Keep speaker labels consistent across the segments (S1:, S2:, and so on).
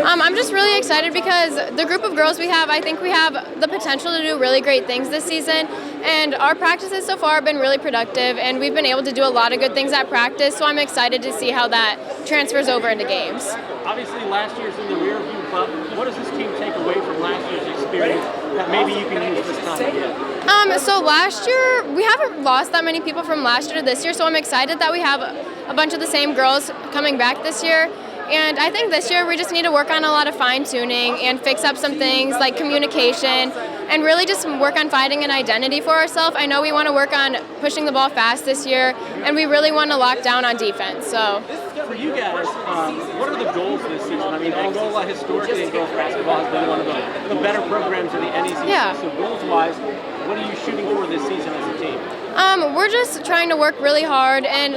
S1: I'm just really excited because the group of girls we have, I think we have the potential to do really great things this season. And our practices so far have been really productive, and we've been able to do a lot of good things at practice. So I'm excited to see how that transfers over into games.
S2: Obviously, last year's in the rear view, but what does this team take away from last year's experience that maybe you can use this time again?
S1: So last year, we haven't lost that many people from last year to this year, so I'm excited that we have a bunch of the same girls coming back this year. And I think this year we just need to work on a lot of fine-tuning and fix up some things like communication and really just work on finding an identity for ourselves. I know we want to work on pushing the ball fast this year, and we really want to lock down on defense. So,
S2: for you guys, what are the goals this season? I mean, Angola historically in girls basketball has been one of the better programs in the NECC.
S1: Yeah.
S2: So goals-wise, what are you shooting for this season as a team?
S1: We're just trying to work really hard, and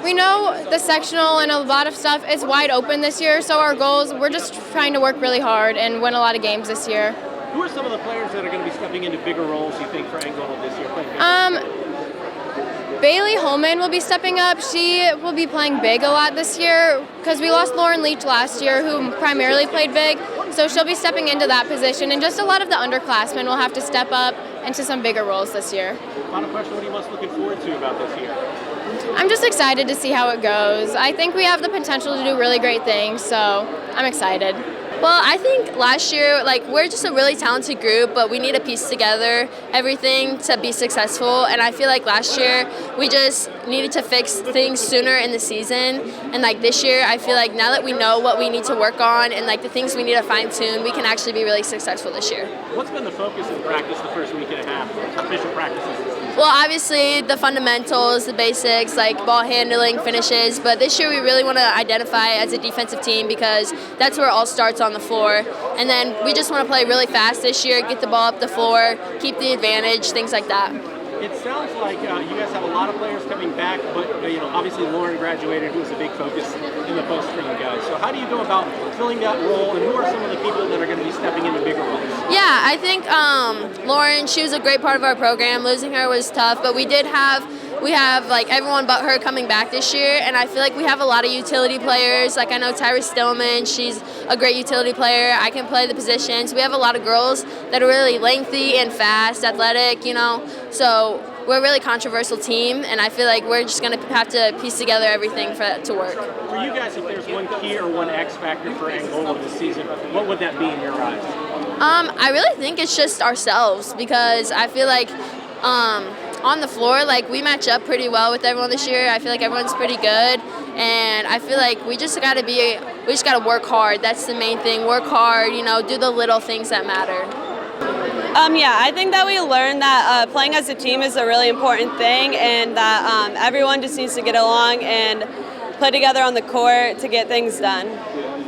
S1: we know the sectional and a lot of stuff is wide open this year, so our goals, we're just trying to work really hard and win a lot of games this year.
S2: Who are some of the players that are going to be stepping into bigger roles, you think, for Angola this year?
S1: Bailey Holman will be stepping up. She will be playing big a lot this year because we lost Lauren Leach last year, who primarily played big, so she'll be stepping into that position, and just a lot of the underclassmen will have to step up into some bigger roles this year.
S2: Final question, what are you most looking forward to about this year?
S1: I'm just excited to see how it goes. I think we have the potential to do really great things, so I'm excited.
S3: Well, I think last year, we're just a really talented group, but we need to piece together everything to be successful. And I feel like last year, we just needed to fix things sooner in the season. And this year, I feel like now that we know what we need to work on and the things we need to fine tune, we can actually be really successful this year.
S2: What's been the focus in practice the first week and a half, official practices this season?
S3: Well, obviously the fundamentals, the basics, ball handling, finishes, but this year we really want to identify as a defensive team because that's where it all starts on the floor. And then we just want to play really fast this year, get the ball up the floor, keep the advantage, things like that.
S2: It sounds like you guys have a lot of players coming back, but obviously Lauren graduated, who was a big focus in the post for you guys. So how do you go about filling that role, and who are some of the people that are going to be stepping into bigger roles?
S3: Yeah, I think Lauren, she was a great part of our program. Losing her was tough, but we have everyone but her coming back this year, and I feel like we have a lot of utility players. I know Tyra Stillman, she's a great utility player. I can play the positions. We have a lot of girls that are really lengthy and fast, athletic, so we're a really controversial team, and I feel like we're just going to have to piece together everything for that to work.
S2: For you guys, if there's one key or one X factor for Angola this season, what would that be in your eyes?
S3: I really think it's just ourselves, because I feel like on the floor, we match up pretty well with everyone this year. I feel like everyone's pretty good, and I feel like we just got to work hard. That's the main thing. Work hard, do the little things that matter.
S4: Yeah, I think that we learned that playing as a team is a really important thing, and that everyone just needs to get along and play together on the court to get things done.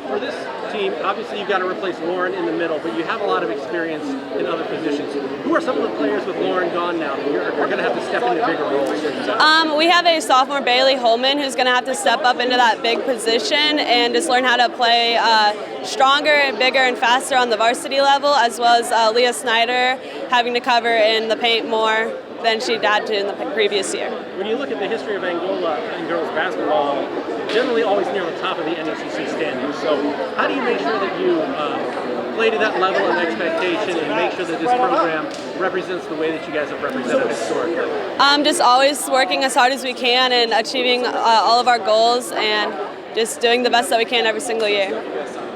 S2: For this team, obviously you've got to replace Lauren in the middle, but you have a lot of experience in other positions. Who are some of the players with Lauren gone now that are going to have to step into bigger roles?
S4: We have a sophomore, Bailey Holman, who's going to have to step up into that big position and just learn how to play stronger and bigger and faster on the varsity level, as well as Leah Snyder having to cover in the paint more than she had to in the previous year.
S2: When you look at the history of Angola in girls basketball, generally always near the top of the NECC standings. So how do you make sure that you play to that level of expectation and make sure that this program represents the way that you guys have represented historically?
S4: Just always working as hard as we can and achieving all of our goals and just doing the best that we can every single year.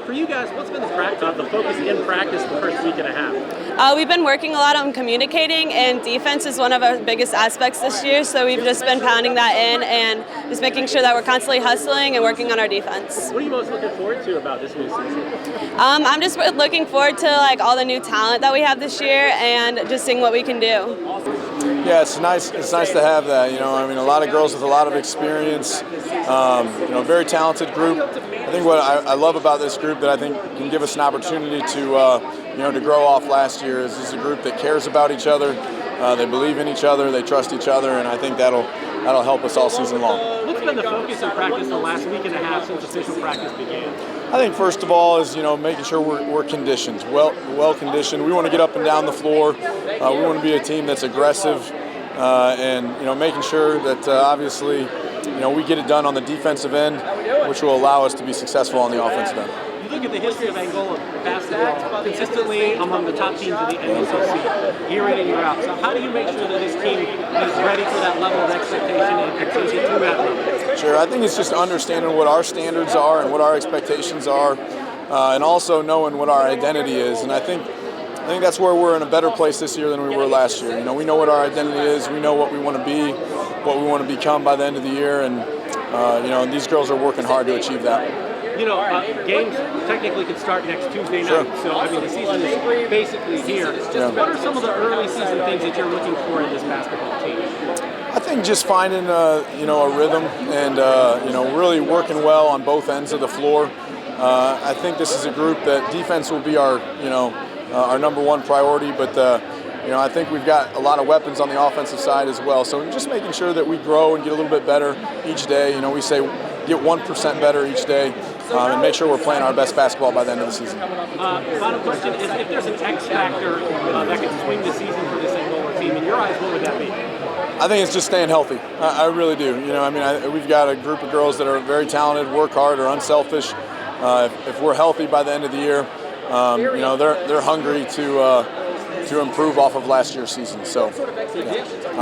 S2: For you guys, what's been the focus in practice the first week and a half?
S4: We've been working a lot on communicating, and defense is one of our biggest aspects this year, so we've just been pounding that in and just making sure that we're constantly hustling and working on our defense.
S2: What are you most looking forward to about this new season?
S4: I'm just looking forward to all the new talent that we have this year and just seeing what we can do.
S5: Yeah, it's nice to have that. A lot of girls with a lot of experience, very talented group. I think what I love about this group that I think can give us an opportunity to grow off last year is this is a group that cares about each other. They believe in each other, they trust each other, and I think that'll help us all season long.
S2: What's been the focus in practice the last week and a half since official practice began?
S5: I think first of all is making sure we're conditioned, well conditioned. We want to get up and down the floor. We want to be a team that's aggressive, and making sure that obviously we get it done on the defensive end, which will allow us to be successful on the offensive end.
S2: You look at the history of Angola basketball, consistently among the top teams in the NSOC, year in and year out. So how do you make sure that this team is ready for that level of expectation and continues to that level?
S5: Sure, I think it's just understanding what our standards are and what our expectations are, and also knowing what our identity is. And I think that's where we're in a better place this year than we were last year. You know, we know what our identity is, we know what we want to be, what we want to become by the end of the year, and these girls are working hard to achieve that.
S2: You know, games technically could start next Tuesday night,
S5: Sure.
S2: so I mean the season is basically here. What are some of the early season things that you're looking for in this basketball team?
S5: I think just finding a rhythm and really working well on both ends of the floor. I think this is a group that defense will be our number one priority, but I think we've got a lot of weapons on the offensive side as well. So just making sure that we grow and get a little bit better each day. You know, we say get 1% better each day, and make sure we're playing our best basketball by the end of the season.
S2: Final question is, if there's an X factor that could swing the season for this Angola team, in your eyes, what would that be?
S5: I think it's just staying healthy. I really do. We've got a group of girls that are very talented, work hard, are unselfish. If we're healthy by the end of the year, they're hungry to improve off of last year's season. So. Yeah.